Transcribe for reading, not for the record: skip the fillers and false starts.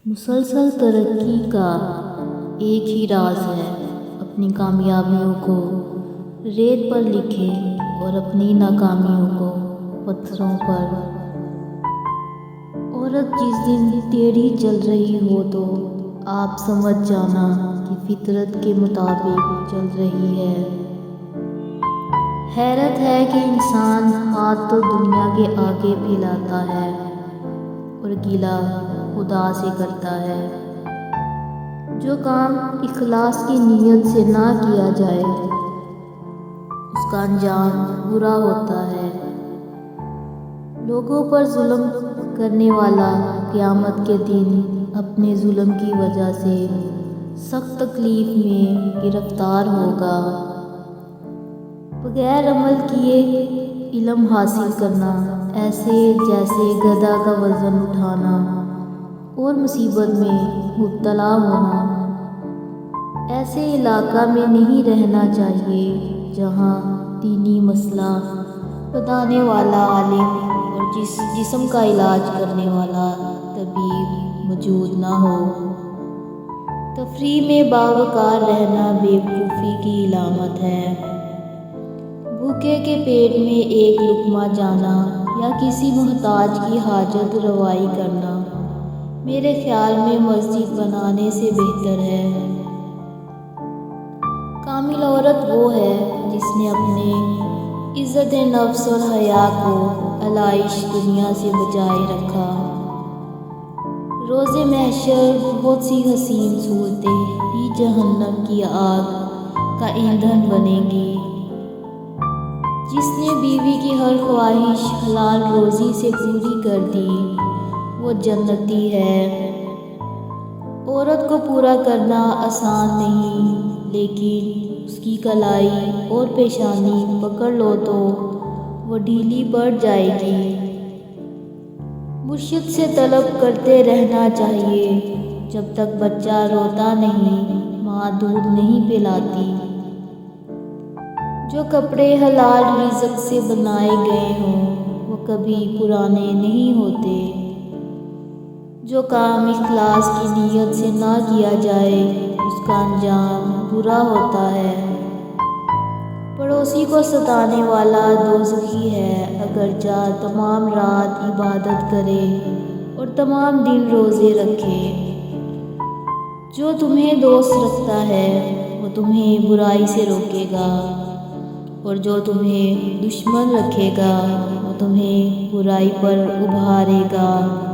مسلسل ترقی کا ایک ہی راز ہے، اپنی کامیابیوں کو ریت پر لکھیں اور اپنی ناکامیوں کو پتھروں پر۔ عورت جس دن ٹیڑھی چل رہی ہو تو آپ سمجھ جانا کہ فطرت کے مطابق چل رہی ہے۔ حیرت ہے کہ انسان ہاتھ تو دنیا کے آگے پھیلاتا ہے اور گلہ خدا سے کرتا ہے۔ جو کام اخلاص کی نیت سے نہ کیا جائے اس کا انجام برا ہوتا ہے۔ لوگوں پر ظلم کرنے والا قیامت کے دن اپنے ظلم کی وجہ سے سخت تکلیف میں گرفتار ہوگا۔ بغیر عمل کیے علم حاصل کرنا ایسے جیسے گدھا کا وزن اٹھانا اور مصیبت میں مبتلا ہونا۔ ایسے علاقہ میں نہیں رہنا چاہیے جہاں دینی مسئلہ بتانے والا عالم اور جسم کا علاج کرنے والا طبیب موجود نہ ہو۔ تفریح میں باوقار رہنا بیوقوفی کی علامت ہے۔ بھوکے کے پیٹ میں ایک لقمہ جانا یا کسی محتاج کی حاجت روائی کرنا میرے خیال میں مسجد بنانے سے بہتر ہے۔ کامل عورت وہ ہے جس نے اپنے عزت نفس اور حیا کو علائش دنیا سے بچائے رکھا۔ روز محشر بہت سی حسین صورتیں ہی جہنم کی آگ کا ایندھن بنیں گی۔ جس نے بیوی کی ہر خواہش حلال روزی سے پوری کر دی وہ جنتی ہے۔ عورت کو پورا کرنا آسان نہیں، لیکن اس کی کلائی اور پیشانی پکڑ لو تو وہ ڈھیلی پڑ جائے گی۔ مرشد سے طلب کرتے رہنا چاہیے جب تک بچہ روتا نہیں، ماں دودھ نہیں پلاتی۔ جو کپڑے حلال رزق سے بنائے گئے ہوں وہ کبھی پرانے نہیں ہوتے۔ جو کام اخلاص کی نیت سے نہ کیا جائے اس کا انجام برا ہوتا ہے۔ پڑوسی کو ستانے والا دوزخی ہے اگرچہ تمام رات عبادت کرے اور تمام دن روزے رکھے۔ جو تمہیں دوست رکھتا ہے وہ تمہیں برائی سے روکے گا اور جو تمہیں دشمن رکھے گا وہ تمہیں برائی پر ابھارے گا۔